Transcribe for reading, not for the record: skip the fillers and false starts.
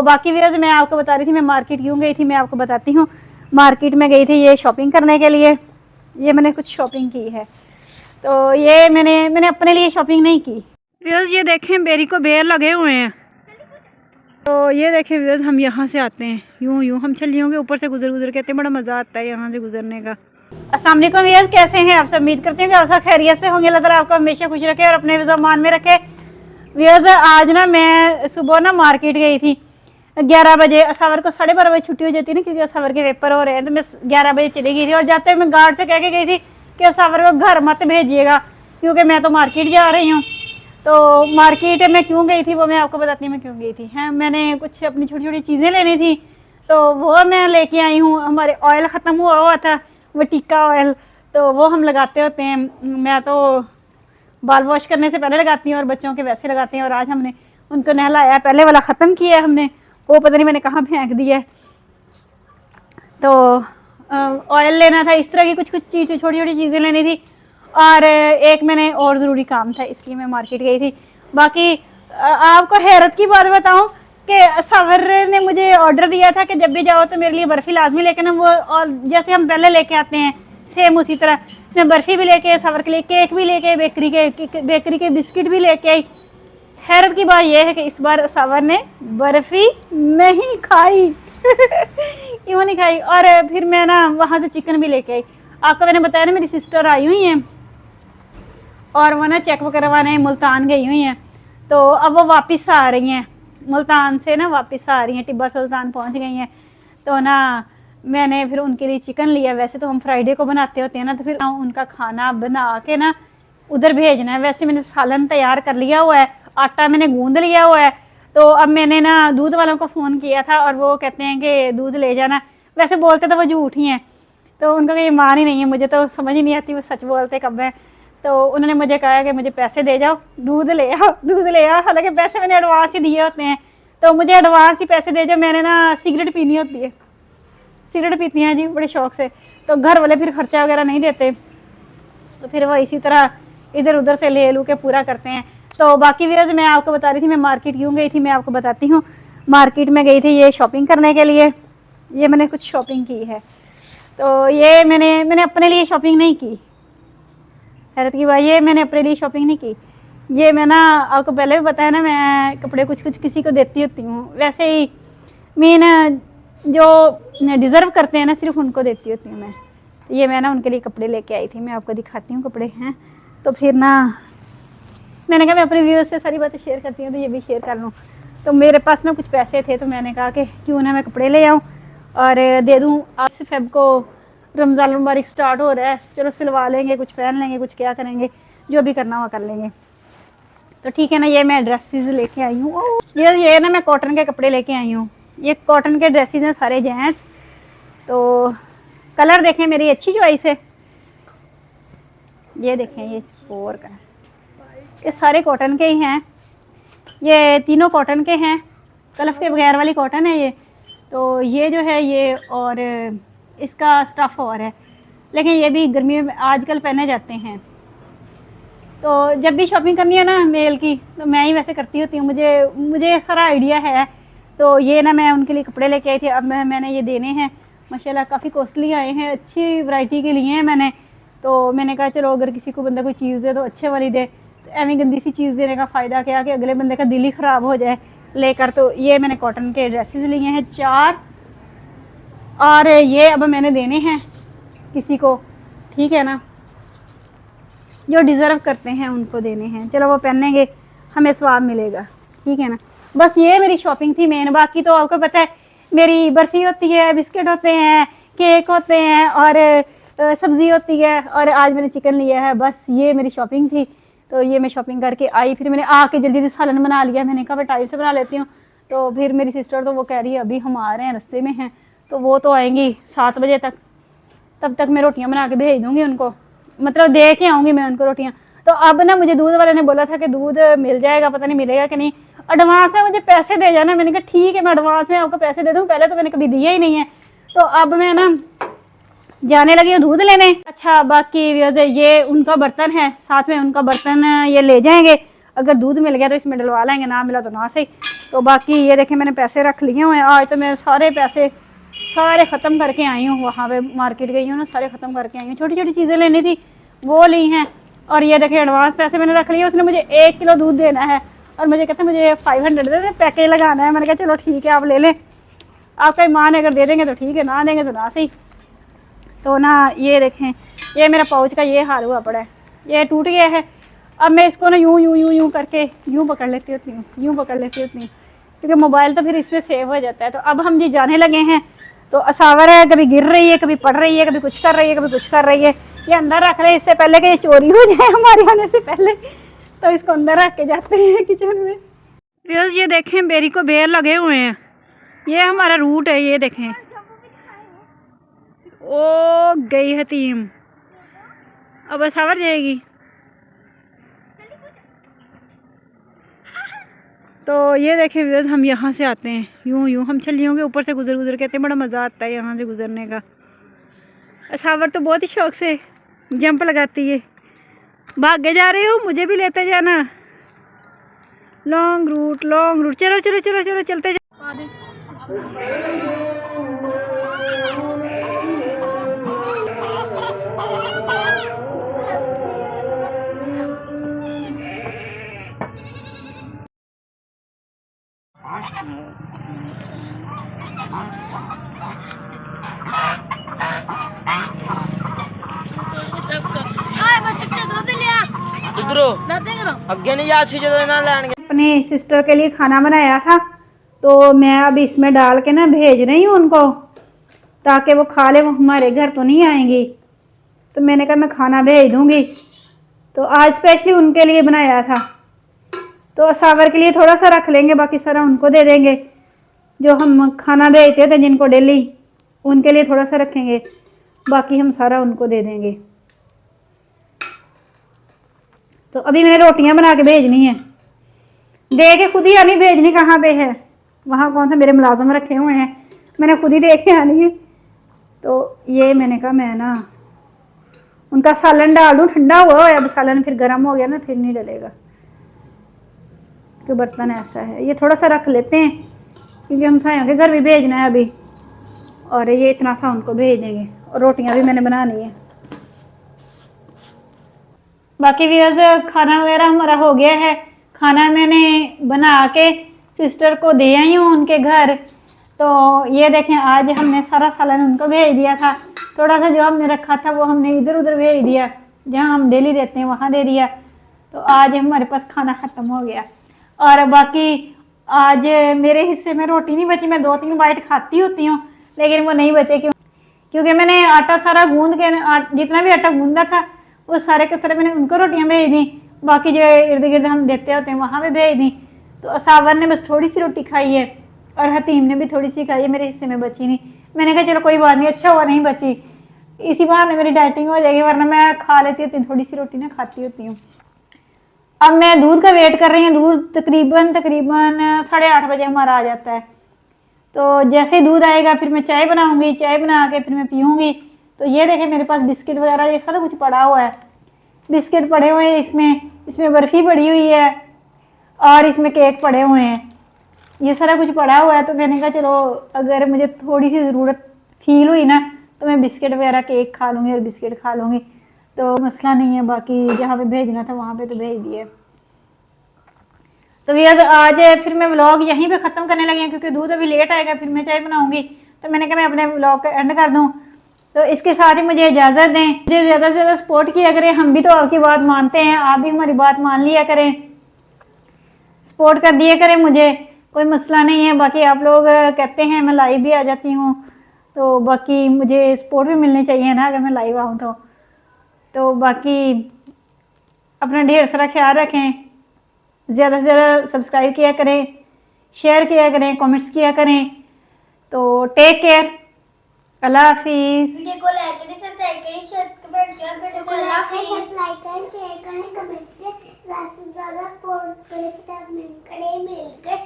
बाकी व्यूअर्स मैं आपको बता रही थी मैं मार्केट क्यों गई थी, मैं आपको बताती हूँ। मार्केट में गई थी ये शॉपिंग करने के लिए, ये मैंने कुछ शॉपिंग की है। तो ये मैंने अपने लिए शॉपिंग नहीं की व्यूअर्स। ये देखें बेरी को बेर लगे हुए हैं। तो ये देखें व्यूअर्स, हम यहाँ से आते हैं यूँ यूँ हम छलियों के ऊपर से गुजर के आते हैं, बड़ा मज़ा आता है यहाँ से गुजरने का। अस्सलाम वालेकुम व्यूअर्स, कैसे हैं आप सब? उम्मीद करते हैं कि आप सब खैरियत से होंगे। अल्लाह ताला आपको हमेशा खुश रखे और अपने ज़मान में रखे। व्यूअर्स आज ना मैं सुबह ना मार्केट गई थी 11 बजे। असवर को 12:30 बजे छुट्टी हो जाती है ना, क्योंकि असवर के पेपर हो रहे हैं। तो मैं 11 बजे चली गई थी और जाते मैं गार्ड से कह के गई थी कि असवर को घर मत भेजिएगा, क्योंकि मैं तो मार्केट जा रही हूँ। तो मार्केट में क्यों गई थी वो मैं आपको बताती हूँ मैं क्यों गई थी। हैं, मैंने कुछ अपनी छोटी छोटी चीज़ें लेनी थी, तो वो मैं लेके आई हूँ। हमारे ऑयल ख़त्म हुआ था, वो टिक्का ऑयल, तो वो हम लगाते होते हैं। मैं तो बाल वॉश करने से पहले लगाती हूँ और बच्चों के वैसे लगाते हैं। और आज हमने उनको नहलाया, पहले वाला ख़त्म किया है हमने, वो पता नहीं मैंने कहाँ फेंक दिया है। तो ऑयल लेना था, इस तरह की कुछ छोटी छोटी चीज़ें लेनी थी। और एक मैंने और ज़रूरी काम था, इसलिए मैं मार्केट गई थी। बाकी आपको हैरत की बात बताऊं कि सावर ने मुझे ऑर्डर दिया था कि जब भी जाओ तो मेरे लिए बर्फ़ी लाजमी लेके ना, वो और जैसे हम पहले लेके आते हैं सेम उसी तरह मैं बर्फ़ी भी लेके, सावर के लिए केक भी लेके, बेकरी के बिस्किट भी लेके आई। हैरत की बात यह है कि इस बार सावर ने बर्फ़ी नहीं खाई क्यों नहीं खाई। और फिर मैं ना वहाँ से चिकन भी लेके आई। आपको मैंने बताया ना मेरी सिस्टर आई हुई हैं और वो ना चेक करवाने मुल्तान गई हुई हैं। तो अब वो वापस आ रही हैं, मुल्तान से ना वापस आ रही हैं, टिब्बा सुल्तान पहुंच गई हैं। तो ना मैंने फिर उनके लिए चिकन लिया। वैसे तो हम फ्राइडे को बनाते होते हैं ना, तो फिर उनका खाना बना के ना उधर भेजना है। वैसे मैंने सालन तैयार कर लिया हुआ है, आटा मैंने गूंद लिया हुआ है। तो अब मैंने ना दूध वालों को फ़ोन किया था और वो कहते हैं कि दूध ले जाना। वैसे बोलते तो वो झूठ ही हैं, तो उनका कोई ईमान ही नहीं है। मुझे तो समझ ही नहीं आती वो सच बोलते कब है। तो उन्होंने मुझे कहा कि मुझे पैसे दे जाओ, दूध ले आओ, दूध ले आओ। हालांकि पैसे मैंने एडवांस ही दिए होते हैं, तो मुझे एडवांस ही पैसे दे जाओ। मैंने ना सिगरेट पीनी होती है, सिगरेट पीती हैं जी बड़े शौक से। तो घर वाले फिर खर्चा वगैरह नहीं देते, तो फिर वो इसी तरह इधर उधर से ले लू के पूरा करते हैं। तो बाकी व्यूअर्स मैं आपको बता रही थी मैं मार्केट क्यों गई थी, मैं आपको बताती हूँ। मार्केट में गई थी ये शॉपिंग करने के लिए, ये मैंने कुछ शॉपिंग की है। तो ये मैंने अपने लिए शॉपिंग नहीं की। हैरत की बात, ये मैंने अपने लिए शॉपिंग नहीं की। ये मैं ना आपको पहले भी बताया ना, मैं कपड़े कुछ किसी को देती होती हूँ। वैसे ही मैं ना जो डिज़र्व करते हैं ना सिर्फ उनको देती होती हूँ मैं। ये मैं ना उनके लिए कपड़े लेके आई थी, मैं आपको दिखाती हूँ कपड़े हैं। तो फिर ना मैंने कहा मैं अपने व्यूअर्स से सारी बातें शेयर करती हूँ, तो ये भी शेयर कर लूँ। तो मेरे पास ना कुछ पैसे थे, तो मैंने कहा कि क्यों ना मैं कपड़े ले आऊँ और दे दूँ। आज से फेब को रमज़ान मुबारक स्टार्ट हो रहा है, चलो सिलवा लेंगे, कुछ पहन लेंगे, कुछ क्या करेंगे, जो भी करना हुआ कर लेंगे। तो ठीक है ना, ये मैं ड्रेसेस लेके आई हूँ। ये ना मैं कॉटन के कपड़े लेके आई हूँ। ये कॉटन के ड्रेसेस हैं सारे जेंट्स। तो कलर देखें, मेरी अच्छी चॉइस है। ये देखें, ये 4 का, ये सारे कॉटन के ही हैं। ये तीनों कॉटन के हैं, कलफ के बगैर वाली कॉटन है ये। तो ये जो है ये, और इसका स्टफ़ और है, लेकिन ये भी गर्मियों में आजकल पहने जाते हैं। तो जब भी शॉपिंग करनी है ना मेल की, तो मैं ही वैसे करती होती हूँ, मुझे सारा आइडिया है। तो ये ना मैं उनके लिए कपड़े लेके आई थी। अब मैंने ये देने हैं, माशाल्लाह काफ़ी कॉस्टली आए हैं, अच्छी वैरायटी के लिए हैं मैंने। तो मैंने कहा चलो अगर किसी को बंदा कोई चीज़ दे तो अच्छे वाली दे, तो ऐसी गंदी सी चीज़ देने का फ़ायदा क्या कि अगले बंदे का दिल ही ख़राब हो जाए लेकर। तो ये मैंने कॉटन के ड्रेसेस लिए हैं 4, और ये अब मैंने देने हैं किसी को, ठीक है ना, जो डिज़र्व करते हैं उनको देने हैं। चलो वो पहनेंगे, हमें स्वाब मिलेगा, ठीक है ना। बस ये मेरी शॉपिंग थी मेन। बाकी तो आपको पता है मेरी बर्फ़ी होती है, बिस्किट होते हैं, केक होते हैं और सब्ज़ी होती है, और आज मैंने चिकन लिया है। बस ये मेरी शॉपिंग थी। तो ये मैं शॉपिंग करके आई, फिर मैंने आके जल्दी जल्दी सालन बना लिया। मैंने कहा टाइम से बना लेती हूँ। तो फिर मेरी सिस्टर तो वो कह रही है अभी हम आ रहे हैं, रास्ते में हैं, तो वो तो आएंगी 7 बजे तक, तब तक मैं रोटियां बना के भेज दूँगी उनको, मतलब दे के आऊँगी मैं उनको रोटियां। तो अब ना मुझे दूध वाले ने बोला था कि दूध मिल जाएगा, पता नहीं मिलेगा कि नहीं, एडवांस है, मुझे पैसे दे जाना। मैंने कहा ठीक है मैं एडवांस में आपको पैसे दे दूँ, पहले तो मैंने कभी दिया ही नहीं है। तो अब मैं ना जाने लगी हूँ दूध लेने। अच्छा बाकी ये उनका बर्तन है, साथ में उनका बर्तन ये ले जाएंगे। अगर दूध मिल गया तो इसमें डलवा लेंगे, ना मिला तो ना सही। तो बाकी ये देखें मैंने पैसे रख लिए हुए हैं। आज तो मेरे सारे पैसे सारे ख़त्म करके आई हूँ, वहाँ पे मार्केट गई हूँ ना, सारे ख़त्म करके आई हूँ। छोटी छोटी चीज़ें लेनी थी वो ली हैं। और ये देखें एडवांस पैसे मैंने रख लिए। उसने मुझे 1 किलो दूध देना है और मुझे कहते हैं मुझे 500 दे दे, पैकेज लगाना है। मैंने कहा चलो ठीक है आप ले लें, आपका ईमान अगर दे देंगे तो ठीक है, ना देंगे तो ना सही। तो ना ये देखें ये मेरा पाउच का ये हाल हुआ पड़ा है, ये टूट गया है। अब मैं इसको ना यूँ यूँ यूँ यूँ करके यूँ पकड़ लेती होती हूँ, यूँ पकड़ लेती होती हूँ, क्योंकि मोबाइल तो फिर इसमें सेव हो जाता है। तो अब हम जी जाने लगे हैं। तो असावर है, कभी गिर रही है, कभी पड़ रही है, कभी कुछ कर रही है, कभी कुछ कर रही है। ये अंदर रख रहे हैं इससे पहले कि ये चोरी हो जाए हमारे आने से पहले, तो इसको अंदर रख के जाते हैं किचन में। व्यूअर्स ये देखें बेरी को बेर लगे हुए हैं, ये हमारा रूट है। ये देखें ओ गई हतीम, अब असावर जाएगी। तो ये देखें व्यूअर्स हम यहाँ से आते हैं यूँ यूँ, हम छलियों के ऊपर से गुजर गुजर के आते हैं। बड़ा मज़ा आता है यहाँ से गुजरने का। असावर तो बहुत ही शौक से जंप लगाती है। भागे जा रहे हो, मुझे भी लेते जाना। लॉन्ग रूट चलो चलो चलो चलो चलते जा। अपने सिस्टर के लिए खाना बनाया था, तो मैं अब इसमें डाल के ना भेज रही हूँ उनको, ताकि वो खा ले। वो हमारे घर तो नहीं आएंगी, तो मैंने कहा मैं खाना भेज दूँगी। तो आज स्पेशली उनके लिए बनाया था। तो असावर के लिए थोड़ा सा रख लेंगे, बाकी सारा उनको दे देंगे। जो हम खाना भेजते थे जिनको डेली, उनके लिए थोड़ा सा रखेंगे, बाकी हम सारा उनको दे देंगे। तो अभी मैंने रोटियां बना के भेजनी है, दे के खुद ही आनी। भेजनी कहाँ पे है, वहाँ कौन सा मेरे मुलाजम रखे हुए हैं, मैंने खुद ही दे के आनी है। तो ये मैंने कहा मैं ना उनका सालन डाल दूँ, ठंडा हुआ है अब सालन, फिर गर्म हो गया ना फिर नहीं डलेगा, क्योंकि बर्तन ऐसा है। ये थोड़ा सा रख लेते हैं क्योंकि हम सायों के घर भी भेजना है अभी, और ये इतना सा उनको भेज देंगे। और रोटियां भी मैंने बनानी है। बाकी व्यूअर्स खाना वगैरह हमारा हो गया है। खाना मैंने बना के सिस्टर को दे आई हूँ उनके घर। तो ये देखें आज हमने सारा सालन उनको भेज दिया था। थोड़ा सा जो हमने रखा था वो हमने इधर उधर भेज दिया, जहाँ हम डेली देते हैं वहाँ दे दिया। तो आज हमारे पास खाना ख़त्म हो गया। और बाकी आज मेरे हिस्से में रोटी नहीं बची। मैं 2-3 बाइट खाती होती हूँ, लेकिन वो नहीं बचे क्योंकि मैंने आटा सारा गूंद के, जितना भी आटा गूंदा था वो सारे के सारे मैंने उनको रोटियां भेज दी। बाकी जो इर्द गिर्द हम देते होते हैं वहाँ पे भेज दी। तो असावर ने बस थोड़ी सी रोटी खाई है और हतीम ने भी थोड़ी सी खाई है, मेरे हिस्से में बची नहीं। मैंने कहा चलो कोई बात नहीं, अच्छा हुआ नहीं बची, इसी बहाने मेरी डाइटिंग हो जाएगी, वरना मैं खा लेती होती, थोड़ी सी रोटी ना खाती होती हूँ। अब मैं दूध का वेट कर रही हूँ। दूध तकरीबन 8:30 बजे हमारा आ जाता है। तो जैसे ही दूध आएगा फिर मैं चाय बनाऊंगी, चाय बना के फिर मैं पीऊँगी। तो ये देखें मेरे पास बिस्किट वगैरह ये सारा कुछ पड़ा हुआ है। बिस्किट पड़े हुए हैं, इसमें बर्फ़ी पड़ी हुई है और इसमें केक पड़े हुए हैं, ये सारा कुछ पड़ा हुआ है। तो मैंने कहा चलो अगर मुझे थोड़ी सी ज़रूरत फील हुई ना तो मैं बिस्किट वगैरह केक खा लूँगी और बिस्किट खा लूँगी, तो मसला नहीं है। बाकी जहाँ पे भेजना था वहाँ पे तो भेज दिए। तो भैया आज फिर मैं व्लॉग यहीं पे ख़त्म करने लगी हूँ, क्योंकि दूध अभी लेट आएगा, फिर मैं चाय बनाऊँगी। तो मैंने कहा मैं अपने व्लॉग का एंड कर दूँ। तो इसके साथ ही मुझे इजाज़त दें, मुझे ज़्यादा से ज़्यादा सपोर्ट किया करें। हम भी तो आपकी बात मानते हैं, आप भी हमारी बात मान लिया करें, सपोर्ट कर दिया करें मुझे, कोई मसला नहीं है। बाकी आप लोग कहते हैं मैं लाइव भी आ जाती हूँ, तो बाकी मुझे सपोर्ट भी मिलनी चाहिए ना अगर मैं लाइव आऊँ तो बाकी अपना ढेर सारा ख्याल रखें, ज़्यादा से ज़्यादा सब्सक्राइब किया करें, शेयर किया करें, कमेंट्स किया करें। तो टेक केयर, अल्लाह हाफिज़। वीडियो को लाइक करें, सब्सक्राइब करें, शेयर करें, वीडियो को लाइक करें, शेयर करें, कमेंट करें, ज़्यादा सपोर्ट करें, मिलकर